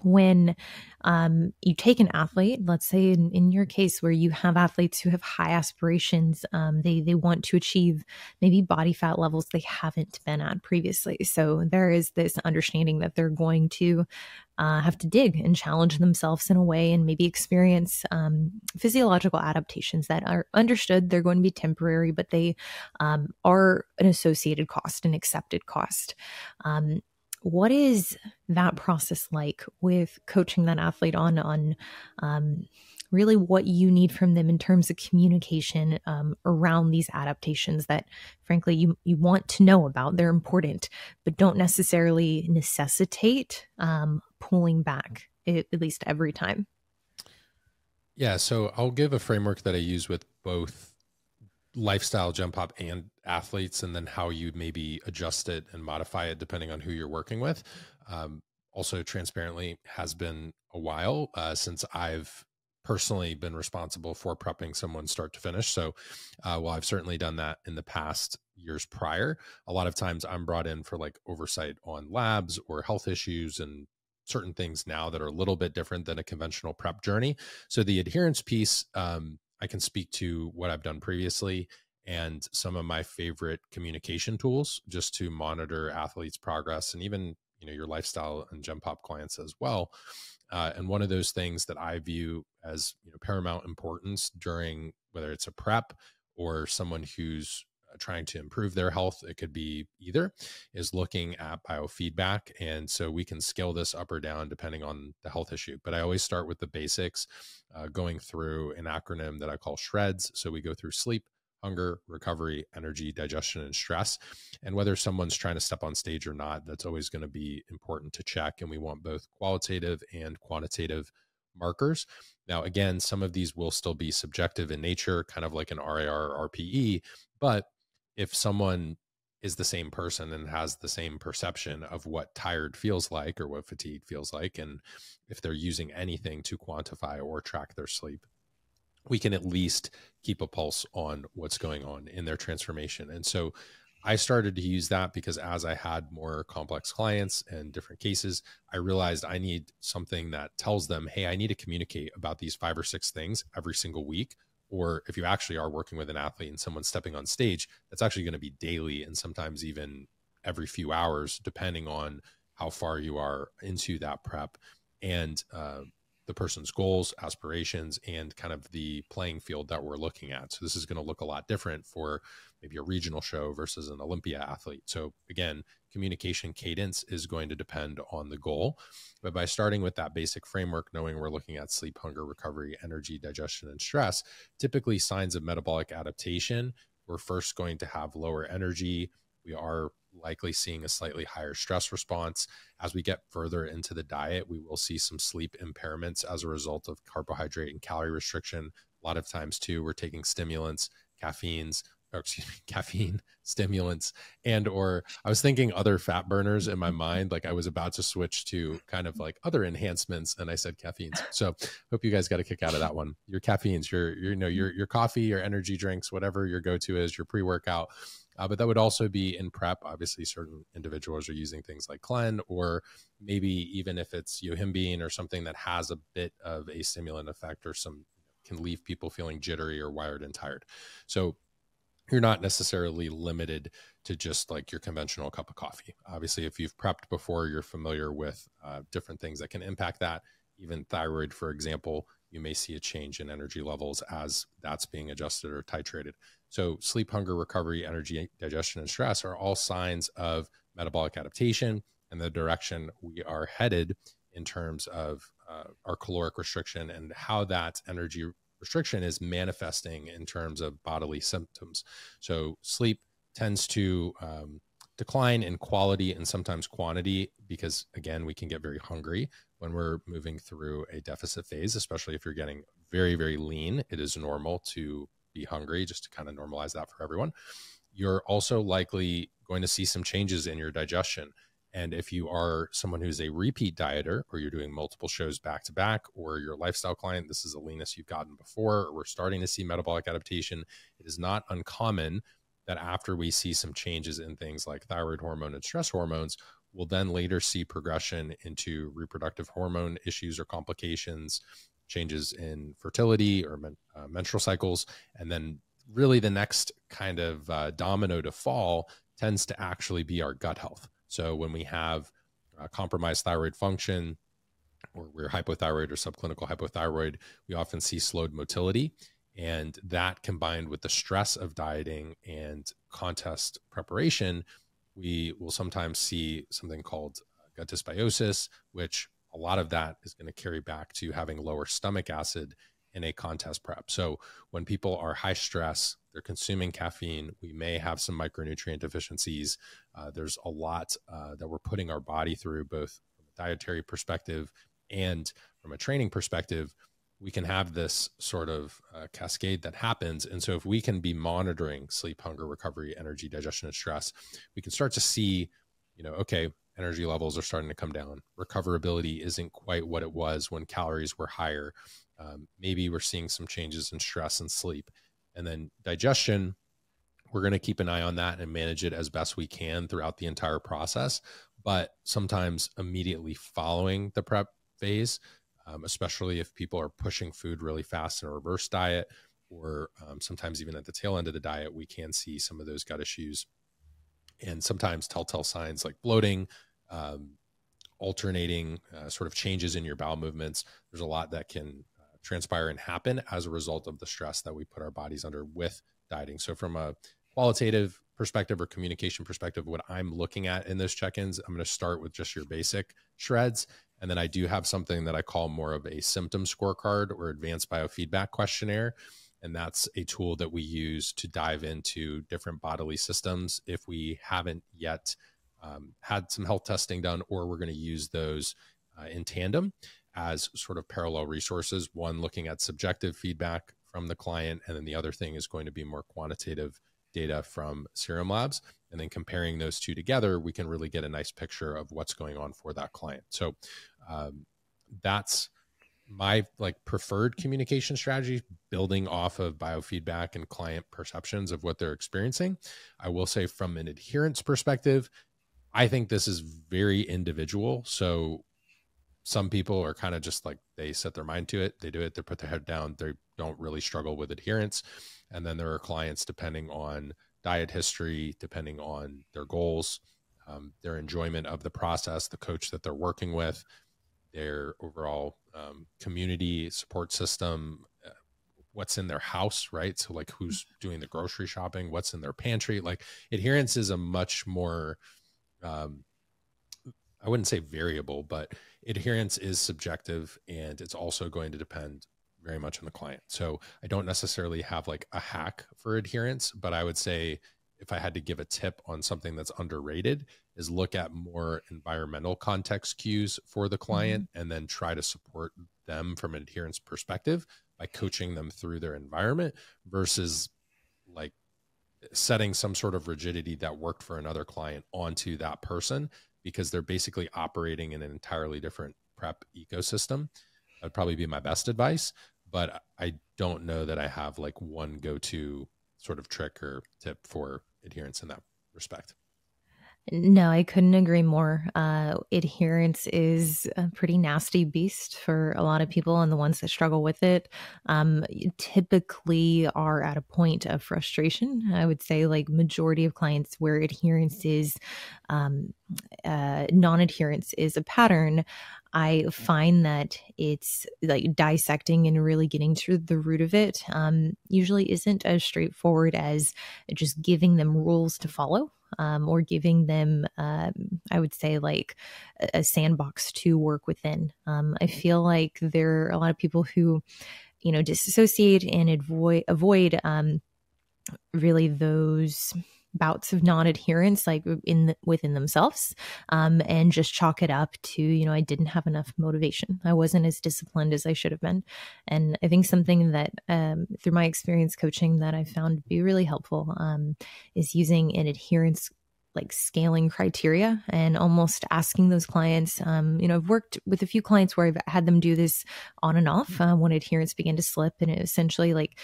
when you take an athlete, let's say in your case where you have athletes who have high aspirations, they want to achieve maybe body fat levels they haven't been at previously. So there is this understanding that they're going to have to dig and challenge themselves in a way and maybe experience physiological adaptations that are understood. They're going to be temporary, but they are an associated cost, an accepted cost. What is that process like with coaching that athlete on really what you need from them in terms of communication around these adaptations that frankly you want to know about? They're important, but don't necessarily necessitate pulling back, at least every time. Yeah, so I'll give a framework that I use with both lifestyle Gen Pop and athletes, and then how you maybe adjust it and modify it depending on who you're working with. Also, transparently, has been a while since I've personally been responsible for prepping someone start to finish. So while I've certainly done that in the past years prior, a lot of times I'm brought in for like oversight on labs or health issues and certain things now that are a little bit different than a conventional prep journey. So the adherence piece, I can speak to what I've done previously and some of my favorite communication tools just to monitor athletes' progress, and even, you know, your lifestyle and Gen Pop clients as well. And one of those things that I view as, you know, paramount importance during, whether it's a prep or someone who's trying to improve their health, it could be either, is looking at biofeedback. And so we can scale this up or down depending on the health issue. But I always start with the basics, going through an acronym that I call SHREDS. So we go through sleep, hunger, recovery, energy, digestion, and stress. And whether someone's trying to step on stage or not, that's always going to be important to check. And we want both qualitative and quantitative markers. Now, again, some of these will still be subjective in nature, kind of like an RAR or RPE. But if someone is the same person and has the same perception of what tired feels like or what fatigue feels like, and if they're using anything to quantify or track their sleep, we can at least keep a pulse on what's going on in their transformation. And so I started to use that because as I had more complex clients and different cases, I realized I need something that tells them, hey, I need to communicate about these 5 or 6 things every single week. Or if you actually are working with an athlete and someone's stepping on stage, that's actually going to be daily and sometimes even every few hours, depending on how far you are into that prep. And the person's goals, aspirations, and kind of the playing field that we're looking at. So this is going to look a lot different for maybe a regional show versus an Olympia athlete. So again, communication cadence is going to depend on the goal. But by starting with that basic framework, knowing we're looking at sleep, hunger, recovery, energy, digestion, and stress, typically signs of metabolic adaptation, we're first going to have lower energy. We are likely seeing a slightly higher stress response. As we get further into the diet, we will see some sleep impairments as a result of carbohydrate and calorie restriction. A lot of times too, we're taking stimulants, caffeine, stimulants, and or I was thinking other fat burners in my mind. Like I was about to switch to kind of like other enhancements, and I said caffeines. So hope you guys got a kick out of that one. Your caffeines, your coffee, your energy drinks, whatever your go-to is, your pre-workout. But that would also be in prep. Obviously, certain individuals are using things like Clen, or maybe even if it's yohimbine or something that has a bit of a stimulant effect, or some can leave people feeling jittery or wired and tired. So you're not necessarily limited to just like your conventional cup of coffee. Obviously, if you've prepped before, you're familiar with different things that can impact that. Even thyroid, for example, you may see a change in energy levels as that's being adjusted or titrated. So sleep, hunger, recovery, energy, digestion, and stress are all signs of metabolic adaptation and the direction we are headed in terms of our caloric restriction and how that energy restriction is manifesting in terms of bodily symptoms. So sleep tends to decline in quality and sometimes quantity because, again, we can get very hungry when we're moving through a deficit phase, especially if you're getting very, very lean. It is normal to be hungry, just to kind of normalize that for everyone. You're also likely going to see some changes in your digestion. And if you are someone who's a repeat dieter, or you're doing multiple shows back to back, or you're a lifestyle client, this is the leanest you've gotten before, or we're starting to see metabolic adaptation, it is not uncommon that after we see some changes in things like thyroid hormone and stress hormones, will then later see progression into reproductive hormone issues or complications, changes in fertility or menstrual cycles. And then really the next kind of domino to fall tends to actually be our gut health. So when we have compromised thyroid function, or we're hypothyroid or subclinical hypothyroid, we often see slowed motility. And that combined with the stress of dieting and contest preparation, we will sometimes see something called gut dysbiosis, which a lot of that is going to carry back to having lower stomach acid in a contest prep. So when people are high stress, they're consuming caffeine, we may have some micronutrient deficiencies. There's a lot that we're putting our body through, both from a dietary perspective and from a training perspective. We can have this sort of cascade that happens. And so if we can be monitoring sleep, hunger, recovery, energy, digestion, and stress, we can start to see, okay, energy levels are starting to come down. Recoverability isn't quite what it was when calories were higher. Maybe we're seeing some changes in stress and sleep. And then digestion, we're going to keep an eye on that and manage it as best we can throughout the entire process. But sometimes immediately following the prep phase, especially if people are pushing food really fast in a reverse diet, or sometimes even at the tail end of the diet, we can see some of those gut issues. And sometimes telltale signs like bloating, alternating sort of changes in your bowel movements. There's a lot that can transpire and happen as a result of the stress that we put our bodies under with dieting. So from a qualitative perspective or communication perspective, what I'm looking at in those check-ins, I'm going to start with just your basic shreds. And then I do have something that I call more of a symptom scorecard or advanced biofeedback questionnaire. And that's a tool that we use to dive into different bodily systems if we haven't yet had some health testing done, or we're going to use those in tandem as sort of parallel resources. One looking at subjective feedback from the client, and then the other thing is going to be more quantitative data from Serum Labs. And then comparing those two together, we can really get a nice picture of what's going on for that client. So that's my preferred communication strategy, building off of biofeedback and client perceptions of what they're experiencing. I will say from an adherence perspective, I think this is very individual. So some people are kind of just like, they set their mind to it, they do it, they put their head down, they don't really struggle with adherence. And then there are clients, depending on diet history, depending on their goals, their enjoyment of the process, the coach that they're working with, their overall community support system, what's in their house, right? So like who's doing the grocery shopping, what's in their pantry. Like adherence is a much more, I wouldn't say variable, but adherence is subjective, and it's also going to depend very much on the client. So I don't necessarily have like a hack for adherence, but I would say if I had to give a tip on something that's underrated is look at more environmental context cues for the client, and then try to support them from an adherence perspective by coaching them through their environment versus like setting some sort of rigidity that worked for another client onto that person, because they're basically operating in an entirely different prep ecosystem. That'd probably be my best advice, but I don't know that I have like one go-to sort of trick or tip for adherence in that respect. No, I couldn't agree more. Adherence is a pretty nasty beast for a lot of people, and the ones that struggle with it typically are at a point of frustration. I would say like majority of clients where adherence is non-adherence is a pattern. I find that it's like dissecting and really getting to the root of it usually isn't as straightforward as just giving them rules to follow. Or giving them, I would say, like a sandbox to work within. I feel like there are a lot of people who, disassociate and avoid really those bouts of non-adherence, like within themselves, and just chalk it up to, I didn't have enough motivation. I wasn't as disciplined as I should have been. And I think something that through my experience coaching that I found to be really helpful is using an adherence like scaling criteria and almost asking those clients, I've worked with a few clients where I've had them do this on and off when adherence began to slip, and it essentially like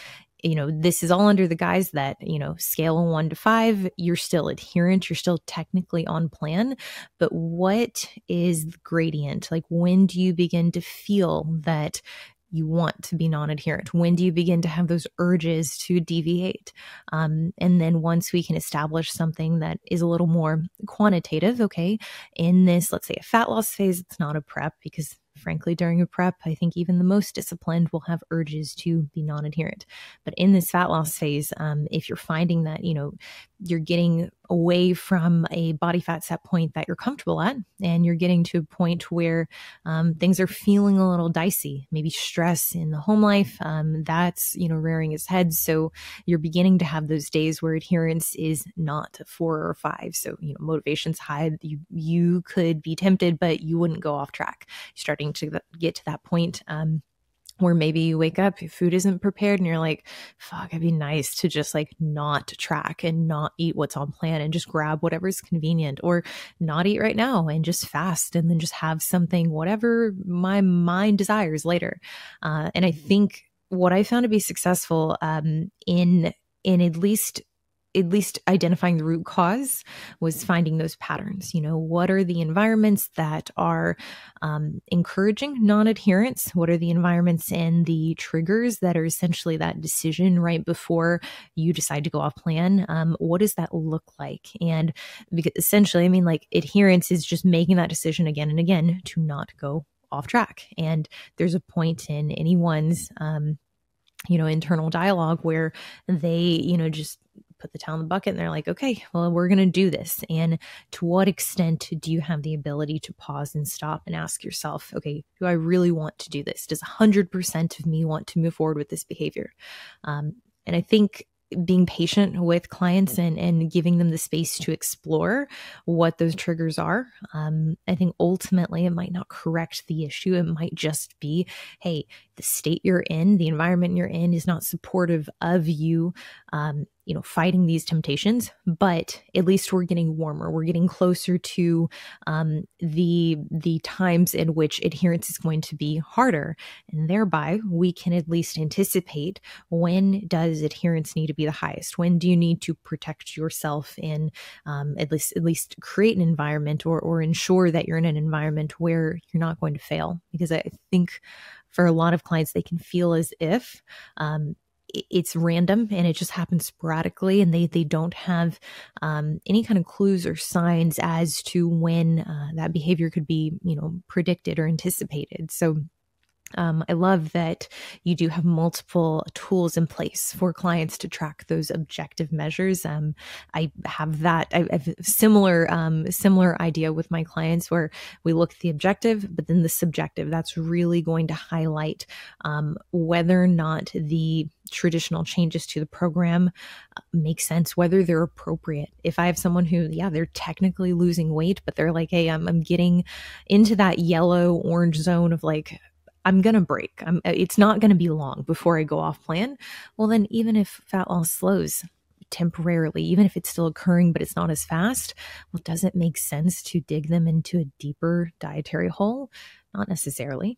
this is all under the guise that, scale of 1 to 5, you're still adherent, you're still technically on plan. But what is the gradient? Like, when do you begin to feel that you want to be non-adherent? When do you begin to have those urges to deviate? And then once we can establish something that is a little more quantitative, okay, in this, let's say a fat loss phase, it's not a prep, because frankly, during a prep, I think even the most disciplined will have urges to be non-adherent. But in this fat loss phase, if you're finding that, you're getting away from a body fat set point that you're comfortable at, and you're getting to a point where things are feeling a little dicey, maybe stress in the home life, that's, rearing its head. So you're beginning to have those days where adherence is not 4 or 5. So, motivation's high. You could be tempted, but you wouldn't go off track. You're starting to get to that point where maybe you wake up, your food isn't prepared, and you're like, fuck, it'd be nice to just like not track and not eat what's on plan and just grab whatever's convenient, or not eat right now and just fast and then just have something, whatever my mind desires later. And I think what I found to be successful in at least identifying the root cause was finding those patterns. What are the environments that are encouraging non-adherence? What are the environments and the triggers that are essentially that decision right before you decide to go off plan? What does that look like? And because essentially, adherence is just making that decision again and again to not go off track. And there's a point in anyone's internal dialogue where they, just put the towel in the bucket and they're like, okay, well, we're going to do this. And to what extent do you have the ability to pause and stop and ask yourself, okay, do I really want to do this? Does 100% of me want to move forward with this behavior? And I think being patient with clients and giving them the space to explore what those triggers are. I think ultimately it might not correct the issue. It might just be, hey, the state you're in, the environment you're in is not supportive of you, fighting these temptations, but at least we're getting warmer. We're getting closer to the times in which adherence is going to be harder. And thereby we can at least anticipate, when does adherence need to be the highest? When do you need to protect yourself and at least create an environment or ensure that you're in an environment where you're not going to fail? Because I think for a lot of clients, they can feel as if it's random and it just happens sporadically, and they don't have any kind of clues or signs as to when that behavior could be, predicted or anticipated. So I love that you do have multiple tools in place for clients to track those objective measures. I have that. I have a similar idea with my clients, where we look at the objective, but then the subjective. That's really going to highlight whether or not the traditional changes to the program make sense, whether they're appropriate. If I have someone who, they're technically losing weight, but they're like, hey, I'm getting into that yellow orange zone of like, I'm going to break. It's not going to be long before I go off plan. Well, then even if fat loss slows temporarily, even if it's still occurring, but it's not as fast, well, does it make sense to dig them into a deeper dietary hole? Not necessarily.